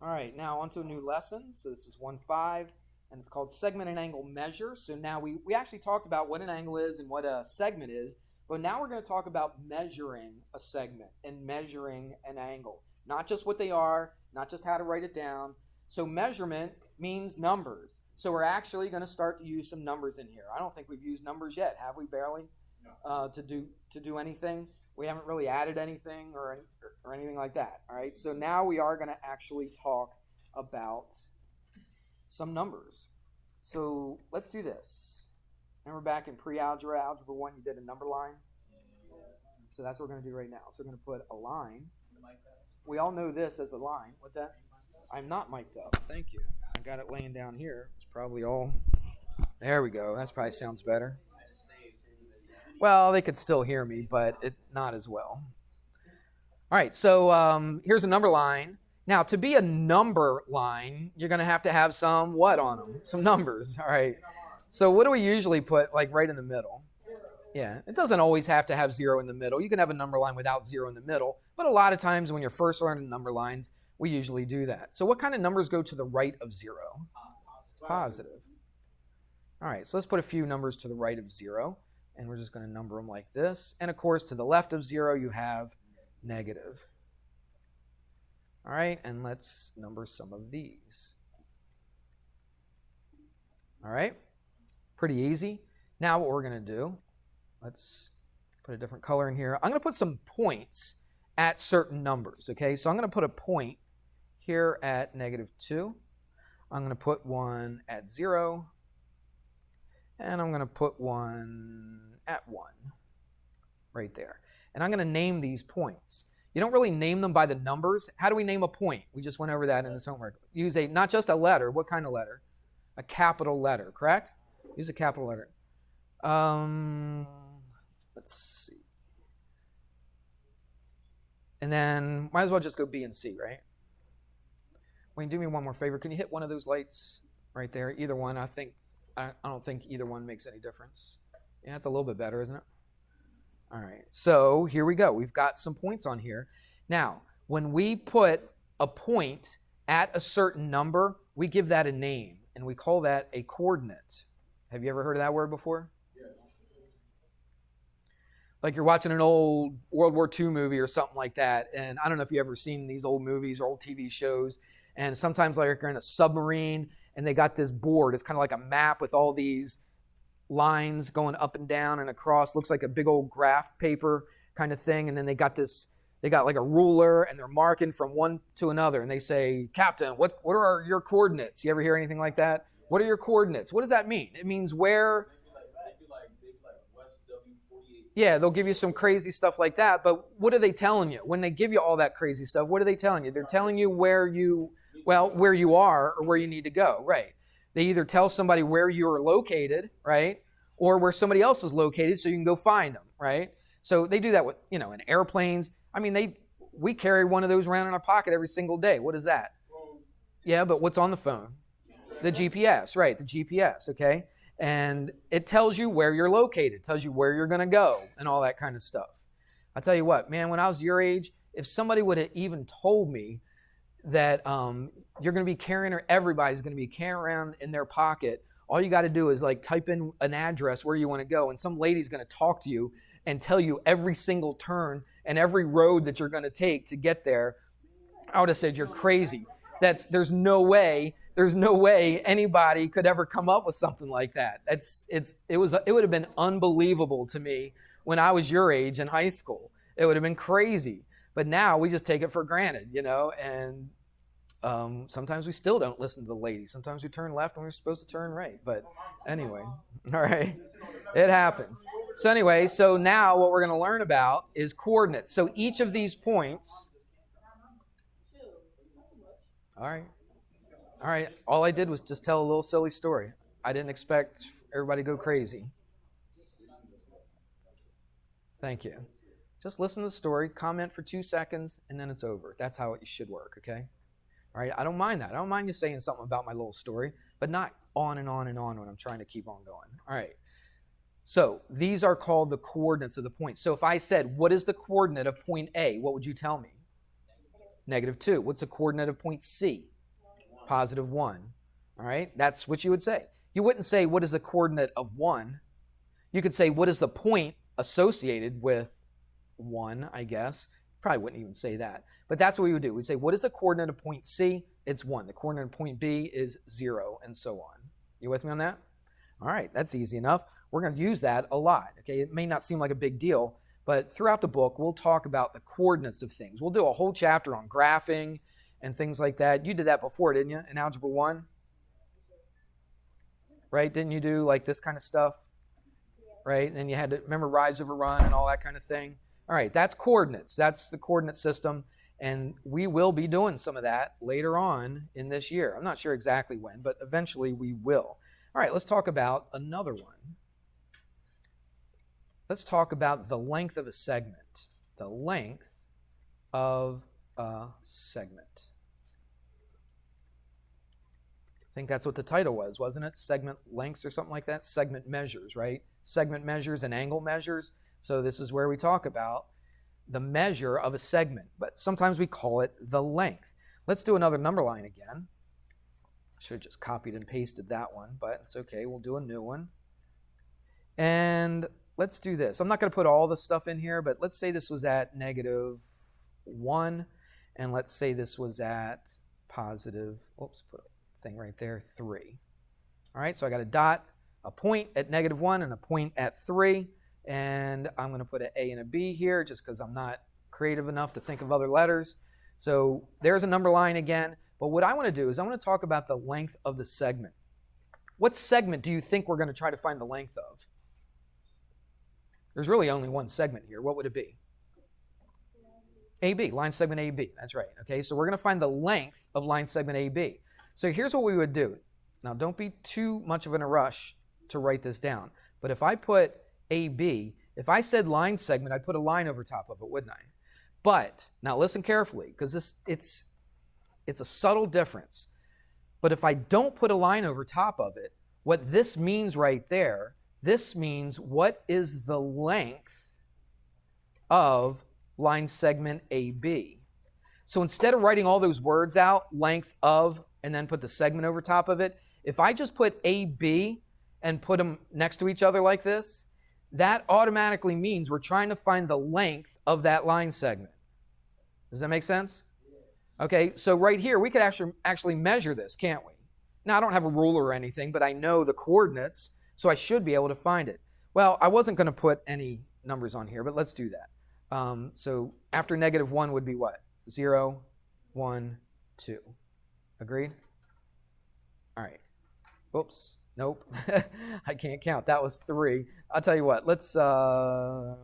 All right, now on to a new lesson. So this is 1.5, and it's called Segment and Angle Measure. So now we actually talked about what an angle is and what a segment is, but now we're going to talk about measuring a segment and measuring an angle. Not just what they are, not just how to write it down. So measurement means numbers. So we're actually going to start to use some numbers in here. I don't think we've used numbers yet, have we? Barely? No. To do anything. We haven't really added anything or anything like that. All right. So now we are going to actually talk about some numbers. So let's do this. Remember back in pre-algebra, algebra 1, you did a number line. So that's what we're going to do right now. So we're going to put a line. We all know this as a line. What's that? I'm not mic'd up. Thank you. I got it laying down here. It's probably all. There we go. That probably sounds better. Well, they could still hear me, but not as well. All right, so here's a number line. Now, to be a number line, you're going to have some what on them? Some numbers, all right. So what do we usually put, like, right in the middle? Yeah, it doesn't always have to have 0 in the middle. You can have a number line without 0 in the middle, but a lot of times when you're first learning number lines, we usually do that. So what kind of numbers go to the right of 0? Positive. All right, so let's put a few numbers to the right of 0. And we're just going to number them like this. And of course, to the left of 0, you have negative. All right, and let's number some of these. All right, pretty easy. Now what we're going to do, let's put a different color in here. I'm going to put some points at certain numbers, okay? So I'm going to put a point here at -2. I'm going to put one at 0. And I'm going to put one at 1 right there. And I'm going to name these points. You don't really name them by the numbers. How do we name a point? We just went over that in this homework. Use not just a letter. What kind of letter? A capital letter, correct? Use a capital letter. Let's see. And then might as well just go B and C, right? Wayne, do me one more favor. Can you hit one of those lights right there? Either one, I don't think either one makes any difference. Yeah, it's a little bit better, isn't it? All right, so here we go. We've got some points on here. Now, when we put a point at a certain number, we give that a name, and we call that a coordinate. Have you ever heard of that word before? Yeah. Like you're watching an old World War II movie or something like that, and I don't know if you've ever seen these old movies or old TV shows, and sometimes like you're in a submarine, and they got this board. It's kind of like a map with all these lines going up and down and across. Looks like a big old graph paper kind of thing. And then they got like a ruler, and they're marking from one to another. And they say, Captain, what are your coordinates? You ever hear anything like that? What are your coordinates? What does that mean? It means where. Yeah, they'll give you some crazy stuff like that. But what are they telling you? When they give you all that crazy stuff, what are they telling you? They're telling you where you are or where you need to go, right? They either tell somebody where you're located, right? Or where somebody else is located so you can go find them, right? So they do that with, in airplanes. I mean, we carry one of those around in our pocket every single day. What is that? Yeah, but what's on the phone? The GPS, right? The GPS, okay? And it tells you where you're located, tells you where you're going to go and all that kind of stuff. I tell you what, man, when I was your age, if somebody would have even told me that you're going to be carrying, or everybody's going to be carrying around in their pocket, all you got to do is like type in an address where you want to go, and some lady's going to talk to you and tell you every single turn and every road that you're going to take to get there, I would have said you're crazy. There's no way anybody could ever come up with something like that. It would have been unbelievable to me when I was your age in high school. It would have been crazy. But now we just take it for granted, and sometimes we still don't listen to the lady. Sometimes we turn left when we're supposed to turn right. But anyway, all right, it happens. So anyway, so now what we're going to learn about is coordinates. So each of these points. All right. All I did was just tell a little silly story. I didn't expect everybody to go crazy. Thank you. Just listen to the story, comment for 2 seconds, and then it's over. That's how it should work, okay? All right, I don't mind that. I don't mind you saying something about my little story, but not on and on and on when I'm trying to keep on going. All right, so these are called the coordinates of the point. So if I said, what is the coordinate of point A, what would you tell me? -2. What's the coordinate of point C? Positive 1. All right, that's what you would say. You wouldn't say, what is the coordinate of 1? You could say, what is the point associated with 1, I guess. Probably wouldn't even say that. But that's what we would do. We'd say, what is the coordinate of point C? It's 1. The coordinate of point B is 0, and so on. You with me on that? All right, that's easy enough. We're going to use that a lot. Okay, it may not seem like a big deal, but throughout the book, we'll talk about the coordinates of things. We'll do a whole chapter on graphing and things like that. You did that before, didn't you, in Algebra 1? Right? Didn't you do like this kind of stuff? Right? And then you had to remember rise over run and all that kind of thing. All right, that's coordinates. That's the coordinate system. And we will be doing some of that later on in this year. I'm not sure exactly when, but eventually we will. All right, let's talk about another one. Let's talk about the length of a segment. The length of a segment. I think that's what the title was, wasn't it? Segment lengths or something like that? Segment measures, right? Segment measures and angle measures. So this is where we talk about the measure of a segment, but sometimes we call it the length. Let's do another number line again. Should have just copied and pasted that one, but it's okay. We'll do a new one. And let's do this. I'm not going to put all the stuff in here, but let's say this was at -1, and let's say this was at positive, oops, put a thing right there, 3. All right, so I got a dot, a point at -1, and a point at 3. And I'm going to put an A and a B here just because I'm not creative enough to think of other letters. So there's a number line again. But what I want to do is I want to talk about the length of the segment. What segment do you think we're going to try to find the length of? There's really only one segment here. What would it be? AB, line segment AB. That's right. Okay, so we're going to find the length of line segment AB. So here's what we would do. Now, don't be too much of in a rush to write this down. But if I put AB, if I said line segment, I'd put a line over top of it, wouldn't I? But, now listen carefully, because it's a subtle difference. But if I don't put a line over top of it, what this means right there, this means what is the length of line segment AB. So instead of writing all those words out, length of, and then put the segment over top of it, if I just put AB and put them next to each other like this, that automatically means we're trying to find the length of that line segment. Does that make sense? Okay, so right here, we could actually measure this, can't we? Now, I don't have a ruler or anything, but I know the coordinates, so I should be able to find it. Well, I wasn't going to put any numbers on here, but let's do that. So after -1 would be what? 0, 1, 2. Agreed? All right. Oops. Nope. I can't count. That was 3. I'll tell you what. Let's, I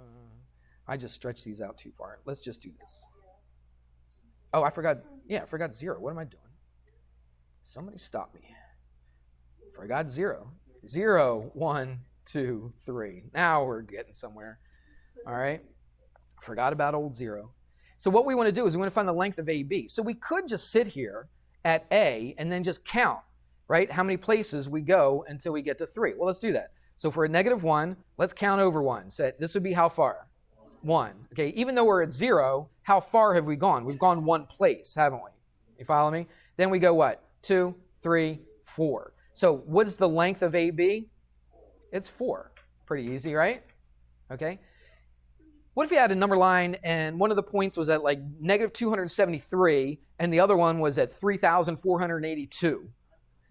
just stretched these out too far. Let's just do this. Oh, I forgot. Yeah, I forgot 0. What am I doing? Somebody stop me. Forgot 0. 0, 1, 2, 3. Now we're getting somewhere. All right. Forgot about old 0. So what we want to do is we want to find the length of AB. So we could just sit here at A and then just count, right? How many places we go until we get to 3. Well, let's do that. So for a -1, let's count over 1. So this would be how far? 1. Okay, even though we're at 0, how far have we gone? We've gone 1 place, haven't we? You follow me? Then we go what? 2, 3, 4. So what is the length of AB? It's 4. Pretty easy, right? Okay. What if you had a number line and one of the points was at like -273 and the other one was at 3,482?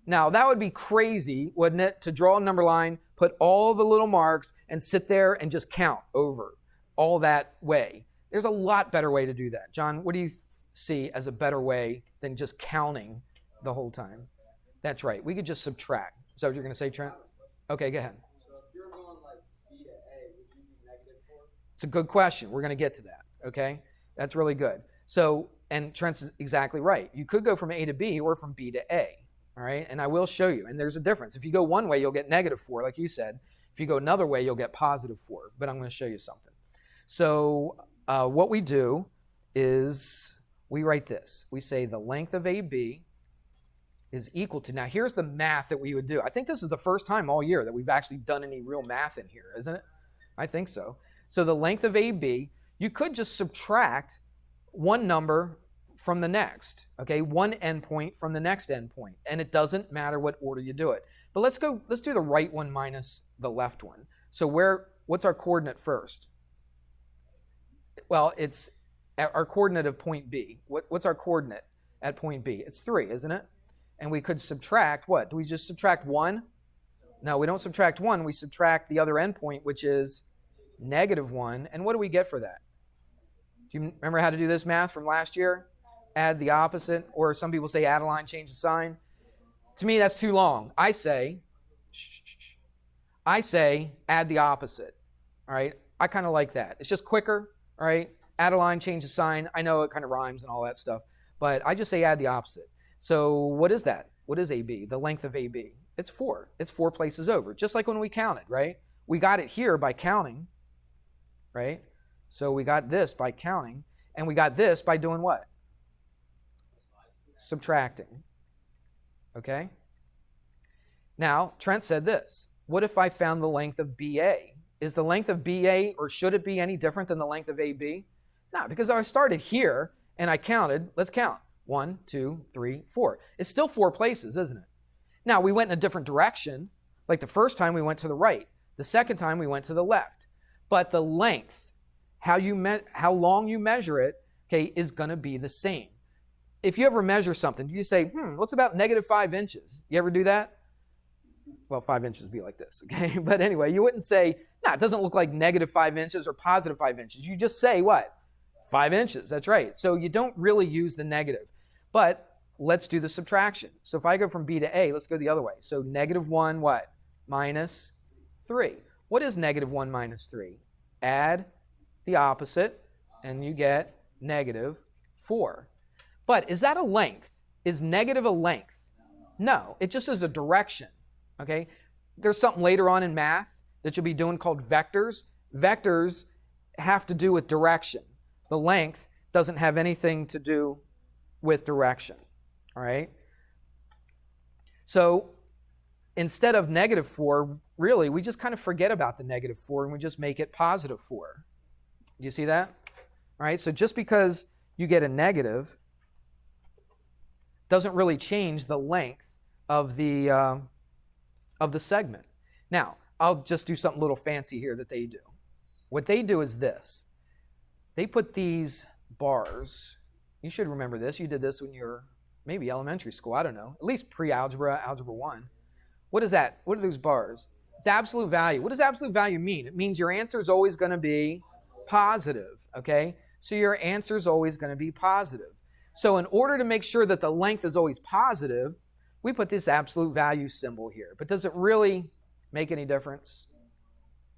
Now, that would be crazy, wouldn't it, to draw a number line, put all the little marks, and sit there and just count over all that way. There's a lot better way to do that. John, what do you see as a better way than just counting the whole time? That's right. We could just subtract. Is that what you're going to say, Trent? Okay, go ahead. So if you're going like B to A, would you be -4? It's a good question. We're going to get to that, okay? That's really good. So, and Trent's exactly right. You could go from A to B or from B to A. All right, and I will show you. And there's a difference. If you go one way, you'll get -4, like you said. If you go another way, you'll get +4. But I'm going to show you something. So what we do is we write this. We say the length of AB is equal to, now here's the math that we would do. I think this is the first time all year that we've actually done any real math in here, isn't it? I think so. So the length of AB, you could just subtract one number from the next, okay? One endpoint from the next endpoint, and it doesn't matter what order you do it. But let's do the right one minus the left one. So what's our coordinate first? Well, it's our coordinate of point B. What's our coordinate at point B? It's 3, isn't it? And we could subtract what? Do we just subtract 1? No, we don't subtract 1. We subtract the other endpoint, which is -1. And what do we get for that? Do you remember how to do this math from last year? Add the opposite, or some people say add a line, change the sign. To me, that's too long. I say add the opposite. All right? I kind of like that. It's just quicker. All right? Add a line, change the sign. I know it kind of rhymes and all that stuff, but I just say add the opposite. So what is that? What is AB? The length of AB. It's 4. It's 4 places over, just like when we counted, right? We got it here by counting, right? So we got this by counting, and we got this by doing what? Subtracting. Okay? Now, Trent said this. What if I found the length of BA? Is the length of BA, or should it be any different than the length of AB? No, because I started here, and I counted. Let's count. 1, 2, 3, 4. It's still 4 places, isn't it? Now, we went in a different direction. Like the first time, we went to the right. The second time, we went to the left. But the length, how long you measure it, okay, is going to be the same. If you ever measure something, do you say, what's about -5 inches? You ever do that? Well, 5 inches would be like this, okay? But anyway, you wouldn't say, it doesn't look like -5 inches or +5 inches. You just say what? 5 inches, that's right. So you don't really use the negative. But let's do the subtraction. So if I go from B to A, let's go the other way. So -1, what? Minus 3. What is -1 minus 3? Add the opposite, and you get -4. But is that a length? Is negative a length? No, it just is a direction, okay? There's something later on in math that you'll be doing called vectors. Vectors have to do with direction. The length doesn't have anything to do with direction, all right? So instead of -4, really, we just kind of forget about the -4 and we just make it +4. You see that? All right, so just because you get a negative doesn't really change the length of the segment. Now, I'll just do something a little fancy here that they do. What they do is this. They put these bars. You should remember this. You did this when you were maybe elementary school. I don't know. At least pre-algebra, algebra 1. What is that? What are those bars? It's absolute value. What does absolute value mean? It means your answer is always going to be positive, okay? So your answer is always going to be positive. So in order to make sure that the length is always positive, we put this absolute value symbol here. But does it really make any difference?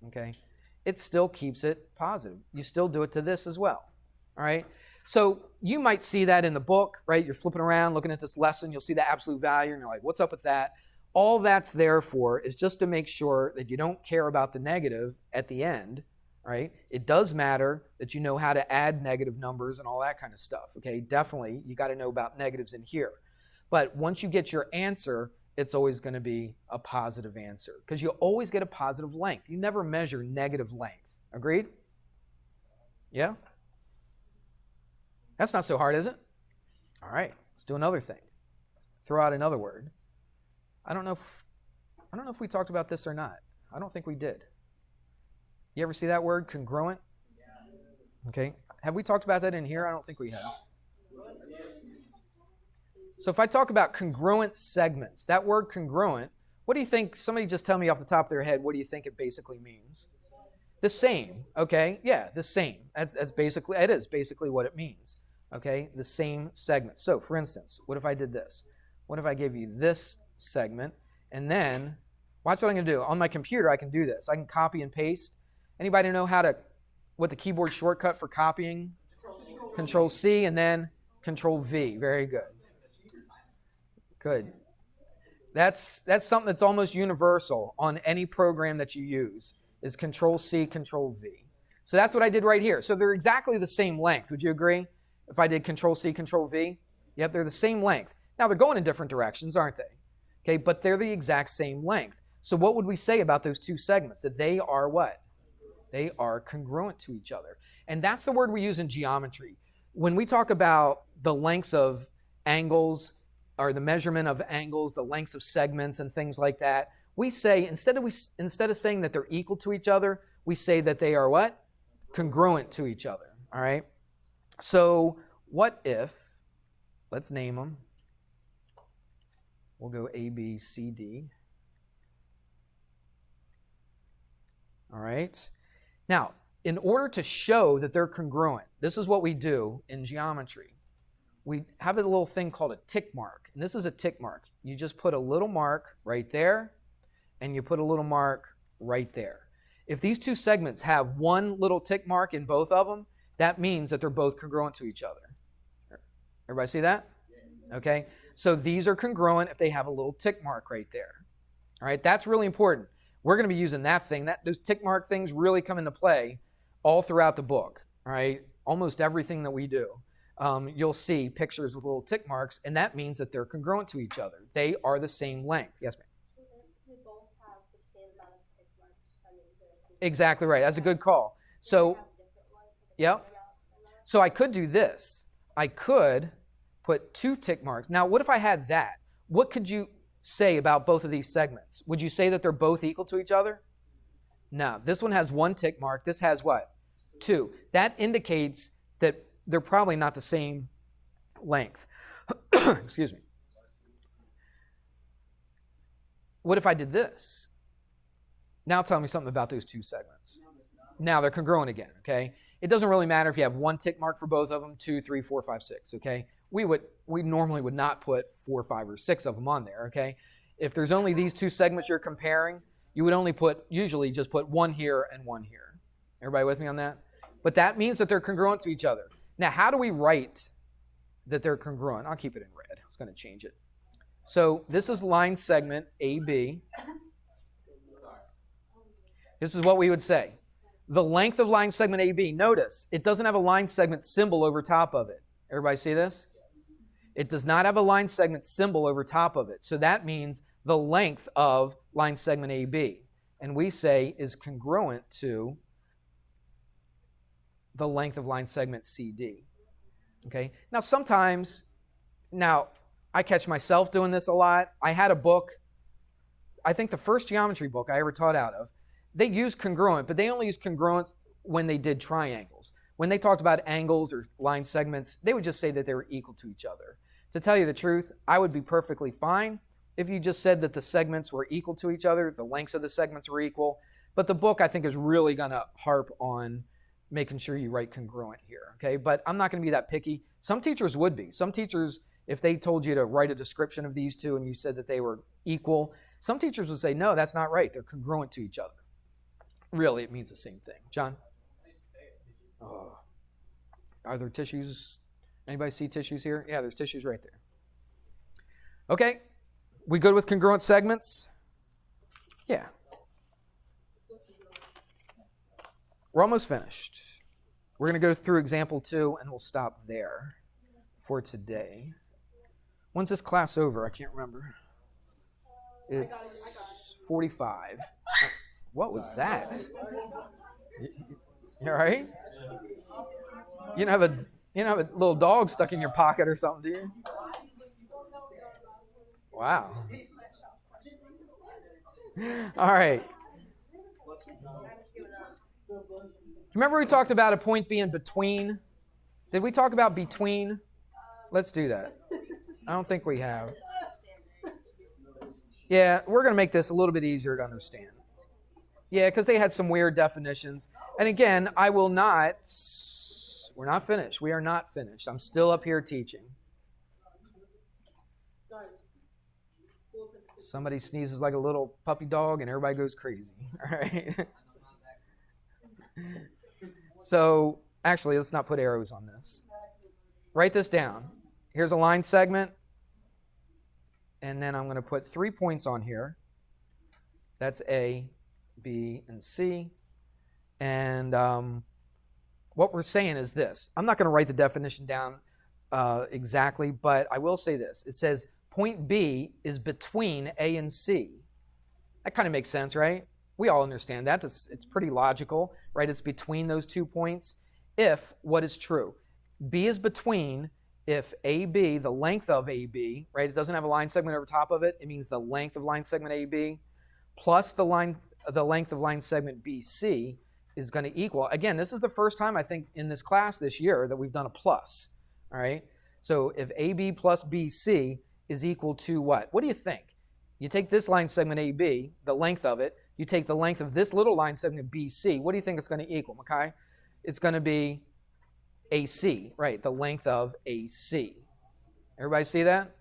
Okay? It still keeps it positive. You still do it to this as well. All right? So you might see that in the book, right? You're flipping around, looking at this lesson. You'll see the absolute value, and you're like, what's up with that? All that's there for is just to make sure that you don't care about the negative at the end, right? It does matter that you know how to add negative numbers and all that kind of stuff, okay? Definitely, you got to know about negatives in here. But once you get your answer, it's always going to be a positive answer because you always get a positive length. You never measure negative length. Agreed? Yeah? That's not so hard, is it? All right, let's do another thing. Throw out another word. I don't know if we talked about this or not. I don't think we did. You ever see that word, congruent? Okay. Have we talked about that in here? I don't think we have. So if I talk about congruent segments, that word congruent, what do you think? Somebody just tell me off the top of their head, what do you think it basically means? The same, okay? Yeah, the same. That's basically, it is basically what it means, okay? The same segment. So for instance, what if I did this? What if I gave you this segment, and then, watch what I'm going to do. On my computer, I can do this. I can copy and paste. Anybody know what the keyboard shortcut for copying? Control-C and then Control-V. Very good. Good. That's something that's almost universal on any program that you use, is Control-C, Control-V. So that's what I did right here. So they're exactly the same length. Would you agree? If I did Control-C, Control-V? Yep, they're the same length. Now, they're going in different directions, aren't they? Okay, but they're the exact same length. So what would we say about those two segments? That they are what? They are congruent to each other. And that's the word we use in geometry. When we talk about the lengths of angles, or the measurement of angles, the lengths of segments and things like that, we say, instead of saying that they're equal to each other, we say that they are what? Congruent to each other, all right? So what if, let's name them. We'll go A, B, C, D. All right? Now, in order to show that they're congruent, this is what we do in geometry. We have a little thing called a tick mark, and this is a tick mark. You just put a little mark right there, and you put a little mark right there. If these two segments have one little tick mark in both of them, that means that they're both congruent to each other. Everybody see that? Okay, so these are congruent if they have a little tick mark right there. All right, that's really important. We're going to be using that thing. Those tick mark things really come into play all throughout the book. All right, almost everything that we do. You'll see pictures with little tick marks, and that means that they're congruent to each other. They are the same length. Yes, ma'am? We both have the same amount of tick marks. Exactly right. That's a good call. So, yep. So I could do this. I could put 2 tick marks. Now, what if I had that? What could you say about both of these segments? Would you say that they're both equal to each other? No. This one has 1 tick mark. This has what? 2. That indicates that they're probably not the same length. Excuse me. What if I did this? Now tell me something about those 2 segments. Now they're congruent again, okay? It doesn't really matter if you have 1 tick mark for both of them, 2, 3, 4, 5, 6, okay? We normally would not put 4, 5, or 6 of them on there, okay? If there's only these 2 segments you're comparing, you would usually just put 1 here and 1 here. Everybody with me on that? But that means that they're congruent to each other. Now, how do we write that they're congruent? I'll keep it in red. I was going to change it. So this is line segment AB. This is what we would say. The length of line segment AB, notice, it doesn't have a line segment symbol over top of it. Everybody see this? It does not have a line segment symbol over top of it. So that means the length of line segment AB. And we say is congruent to the length of line segment CD. Okay? Now sometimes, I catch myself doing this a lot. I had a book, I think the first geometry book I ever taught out of, they used congruent, but they only used congruent when they did triangles. When they talked about angles or line segments, they would just say that they were equal to each other. To tell you the truth, I would be perfectly fine if you just said that the segments were equal to each other, the lengths of the segments were equal. But the book, I think, is really going to harp on making sure you write congruent here, okay? But I'm not going to be that picky. Some teachers would be. Some teachers, if they told you to write a description of these 2 and you said that they were equal, some teachers would say, no, that's not right. They're congruent to each other. Really, it means the same thing. John? Oh. Are there tissues? Anybody see tissues here? Yeah, there's tissues right there. Okay. We good with congruent segments? Yeah. We're almost finished. We're going to go through example 2, and we'll stop there for today. When's this class over? I can't remember. It's 45. What was that? You all right? You don't have a little dog stuck in your pocket or something, do you? Wow. All right. Remember we talked about a point being between? Did we talk about between? Let's do that. I don't think we have. Yeah, we're going to make this a little bit easier to understand. Yeah, because they had some weird definitions. And again, we're not finished. We are not finished. I'm still up here teaching. Somebody sneezes like a little puppy dog and everybody goes crazy. All right. So, actually, let's not put arrows on this. Write this down. Here's a line segment. And then I'm going to put 3 points on here. That's A, B, and C. And what we're saying is this. I'm not going to write the definition down exactly, but I will say this. It says point B is between A and C. That kind of makes sense, right? We all understand that. It's pretty logical, right? It's between those 2 points. If what is true? B is between if AB, the length of AB, right, it doesn't have a line segment over top of it, it means the length of line segment AB plus the length of line segment BC is going to equal, again, this is the first time I think in this class this year that we've done a plus, all right? So if AB plus BC is equal to what? What do you think? You take this line segment AB, the length of it, you take the length of this little line segment BC, what do you think it's going to equal, Makai? It's going to be AC, right, the length of AC. Everybody see that?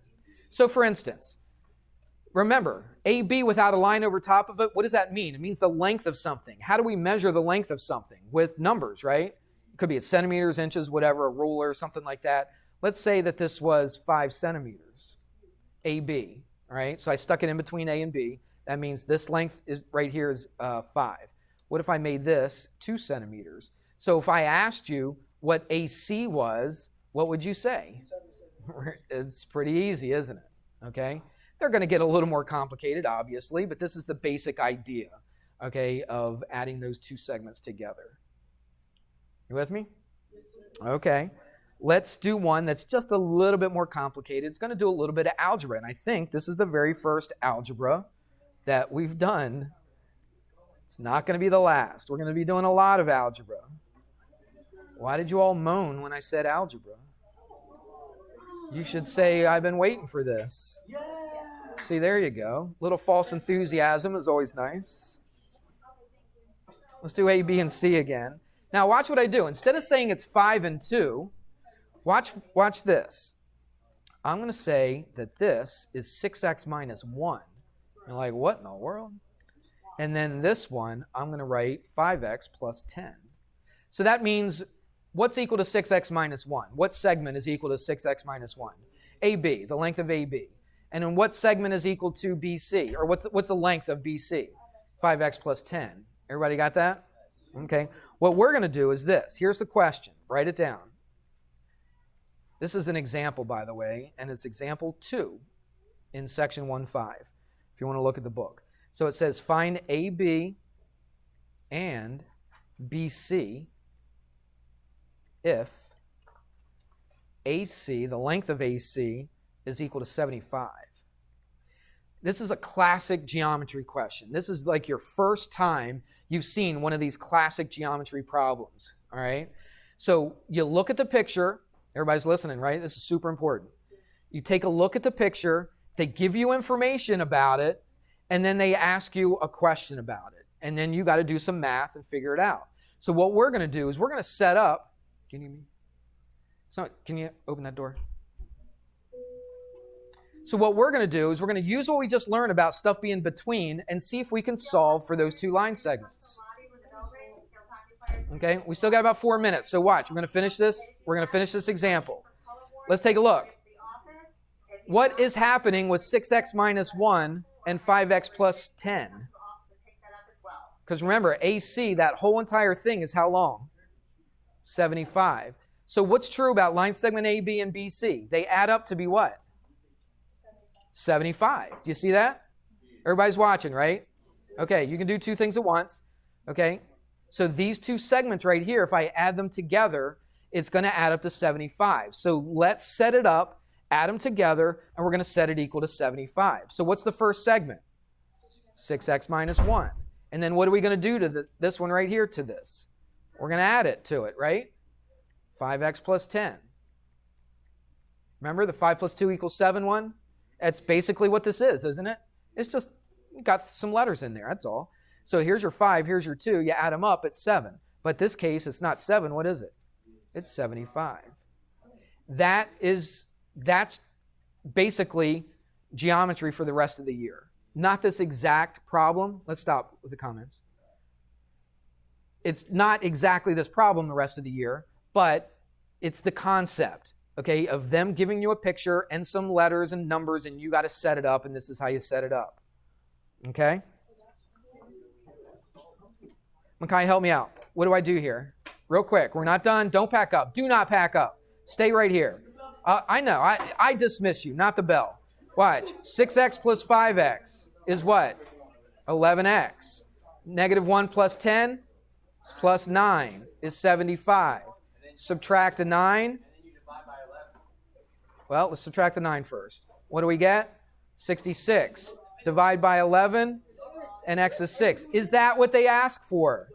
So for instance, remember, AB without a line over top of it, what does that mean? It means the length of something. How do we measure the length of something? With numbers, right? It could be a centimeters, inches, whatever, a ruler, something like that. Let's say that this was 5 centimeters, AB, all right? So I stuck it in between A and B. That means this length is right here is 5. What if I made this 2 centimeters? So if I asked you what AC was, what would you say? It's pretty easy, isn't it? Okay? They're going to get a little more complicated, obviously, but this is the basic idea, okay, of adding those two segments together. You with me? Okay. Let's do one that's just a little bit more complicated. It's going to do a little bit of algebra, and I think this is the very first algebra that we've done. It's not going to be the last. We're going to be doing a lot of algebra. Why did you all moan when I said algebra? You should say, I've been waiting for this. See, there you go. Little false enthusiasm is always nice. Let's do A, B, and C again. Now watch what I do. Instead of saying it's 5 and 2, watch this. I'm going to say that this is 6x minus 1. You're like, what in the world? And then this one, I'm going to write 5x plus 10. So that means what's equal to 6x minus 1? What segment is equal to 6x minus 1? AB, the length of AB. And then what segment is equal to BC? Or what's the length of BC? 5x plus 10. Everybody got that? Okay. What we're going to do is this. Here's the question. Write it down. This is an example, by the way, and it's example 2 in section 1.5, if you want to look at the book. So it says find AB and BC if AC, the length of AC, is equal to 75. This is a classic geometry question. This is like your first time you've seen one of these classic geometry problems, all right? So you look at the picture. Everybody's listening, right? This is super important. You take a look at the picture. They give you information about it, and then they ask you a question about it. And then you got to do some math and figure it out. So what we're going to do is we're going to set up. Do you need me? So can you open that door? So what we're going to do is we're going to use what we just learned about stuff being between and see if we can solve for those two line segments. Okay, we still got about 4 minutes. So watch, we're going to finish this. We're going to finish this example. Let's take a look. What is happening with 6x minus 1 and 5x plus 10? Because remember, AC, that whole entire thing is how long? 75. So what's true about line segment AB and BC? They add up to be what? 75. Do you see that? Everybody's watching, right? Okay, you can do two things at once. Okay, so these two segments right here, if I add them together, it's going to add up to 75. So let's set it up, add them together, and we're going to set it equal to 75. So what's the first segment? 6x minus 1. And then what are we going to do to this one right here to this? We're going to add it to it, right? 5x plus 10. Remember the 5 plus 2 equals 7 one? That's basically what this is, isn't it? It's just got some letters in there, that's all. So here's your 5, here's your 2. You add them up, it's 7. But this case, it's not 7. What is it? It's 75. That's basically geometry for the rest of the year. Not this exact problem. Let's stop with the comments. It's not exactly this problem the rest of the year, but it's the concept, okay, of them giving you a picture and some letters and numbers, and you got to set it up, and this is how you set it up. Okay? Makai, help me out. What do I do here? Real quick. We're not done. Don't pack up. Do not pack up. Stay right here. I know. I dismiss you, not the bell. Watch. 6x plus 5x is what? 11x. Negative 1 plus 10 plus 9 is 75. Subtract a 9. Well, let's subtract the 9 first. What do we get? 66. Divide by 11, and x is 6. Is that what they ask for?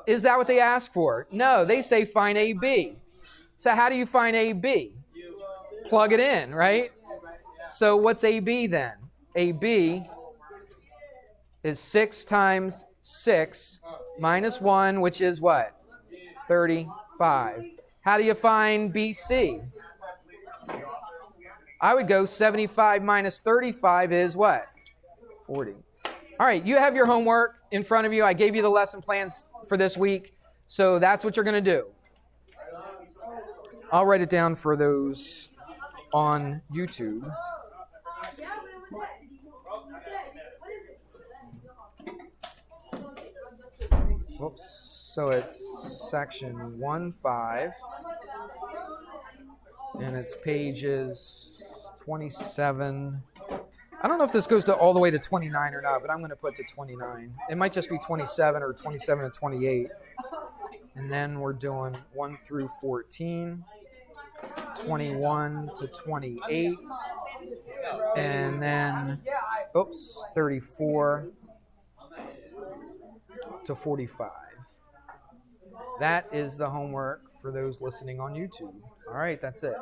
Is that what they ask for? No, they say find AB. So how do you find AB? Plug it in, right? So what's AB then? AB is 6 times 6 minus 1, which is what? 35. How do you find BC? I would go 75 minus 35 is what? 40. All right, you have your homework in front of you. I gave you the lesson plans for this week, so that's what you're going to do. I'll write it down for those on YouTube. Whoops. So it's section 1.5, and it's pages 27. I don't know if this goes to all the way to 29 or not, but I'm going to put to 29. It might just be 27 or 27 to 28. And then we're doing 1 through 14, 21 to 28, and then, 34 to 45. That is the homework for those listening on YouTube. All right, that's it.